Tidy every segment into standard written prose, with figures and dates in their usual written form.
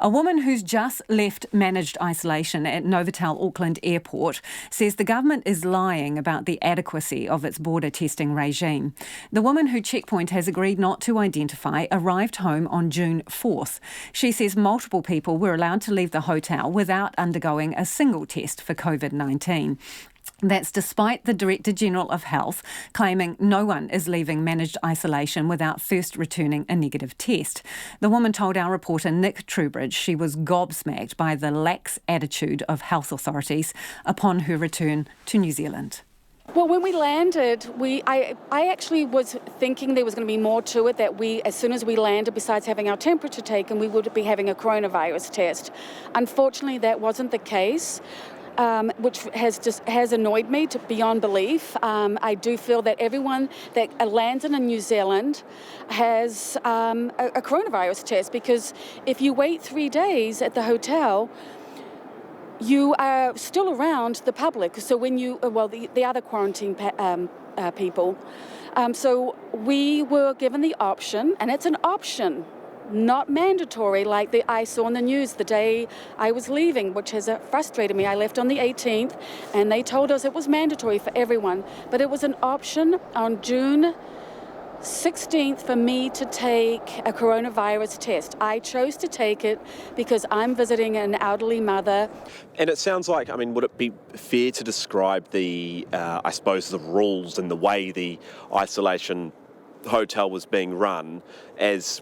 A woman who's just left managed isolation at Novotel Auckland Airport says the government is lying about the adequacy of its border testing regime. The woman who Checkpoint has agreed not to identify arrived home on June 4th. She says multiple people were allowed to leave the hotel without undergoing a single test for Covid-19. That's despite the Director General of Health claiming no one is leaving managed isolation without first returning a negative test. The woman told our reporter Nick Truebridge she was gobsmacked by the lax attitude of health authorities upon her return to New Zealand. Well, when we landed, I actually was thinking there was going to be more to it, that as soon as we landed, besides having our temperature taken, we would be having a coronavirus test. Unfortunately, that wasn't the case. Which has annoyed me to beyond belief. I do feel that everyone that lands in New Zealand has a coronavirus test, because if you wait 3 days at the hotel, you are still around the public. So when the other quarantine people. So we were given the option, and it's an option, not mandatory like I saw in the news the day I was leaving, which has frustrated me. I left on the 18th and they told us it was mandatory for everyone, but it was an option on June 16th for me to take a coronavirus test. I chose to take it because I'm visiting an elderly mother. And it sounds like, would it be fair to describe the rules and the way the isolation hotel was being run as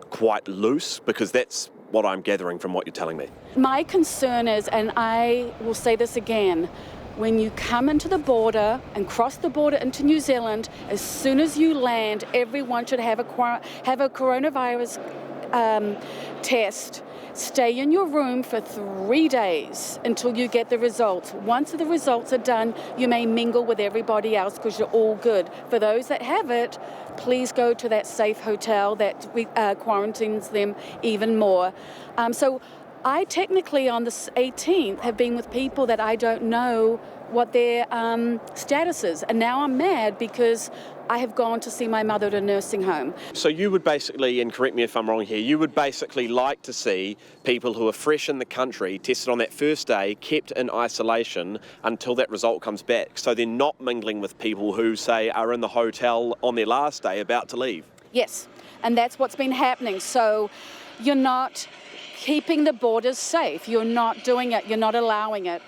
quite loose? Because that's what I'm gathering from what you're telling me. My concern is, and I will say this again, when you come into the border and cross the border into New Zealand, as soon as you land, everyone should have a coronavirus test. Stay in your room for 3 days until you get the results. Once the results are done, you may mingle with everybody else because you're all good. For those that have it, please go to that safe hotel that quarantines them even more. So I technically on the 18th have been with people that I don't know what their status is. And now I'm mad because I have gone to see my mother at a nursing home. So you would basically, and correct me if I'm wrong here, you would basically like to see people who are fresh in the country tested on that first day, kept in isolation until that result comes back, so they're not mingling with people who, say, are in the hotel on their last day about to leave. Yes, and that's what's been happening. So you're not keeping the borders safe. You're not doing it. You're not allowing it.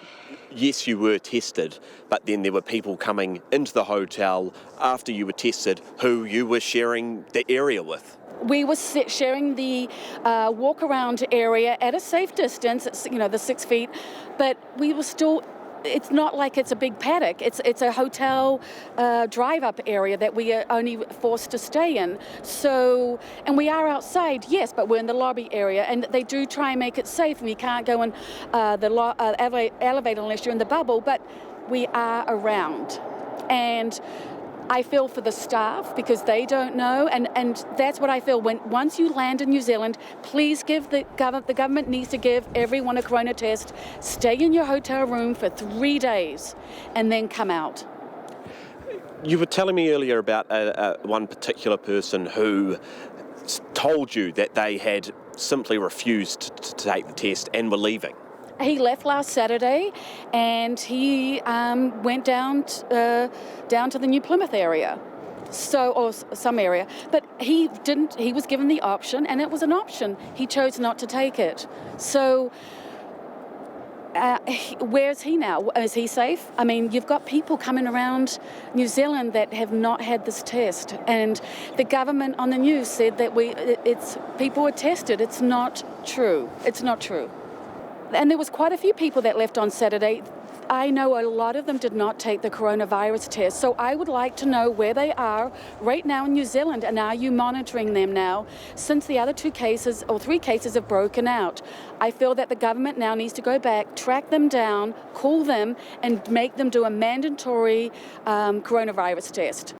Yes, you were tested, but then there were people coming into the hotel after you were tested who you were sharing the area with. We were sharing the walk-around area at a safe distance, the 6 feet, but we were still. It's not like it's a big paddock. It's a hotel drive-up area that we are only forced to stay in. So, and we are outside, yes, but we're in the lobby area, and they do try and make it safe. We can't go in the elevator unless you're in the bubble, but we are around. And I feel for the staff because they don't know, and that's what I feel. Once you land in New Zealand, please give the government needs to give everyone a corona test. Stay in your hotel room for 3 days, and then come out. You were telling me earlier about one particular person who told you that they had simply refused to take the test and were leaving. He left last Saturday, and he went down to the New Plymouth area, or some area. But he didn't. He was given the option, and it was an option. He chose not to take it. So, where's he now? Is he safe? You've got people coming around New Zealand that have not had this test, and the government on the news said that people were tested. It's not true. It's not true. And there was quite a few people that left on Saturday. I know a lot of them did not take the coronavirus test. So I would like to know where they are right now in New Zealand, and are you monitoring them now since the other 2 cases or 3 cases have broken out? I feel that the government now needs to go back, track them down, call them, and make them do a mandatory coronavirus test.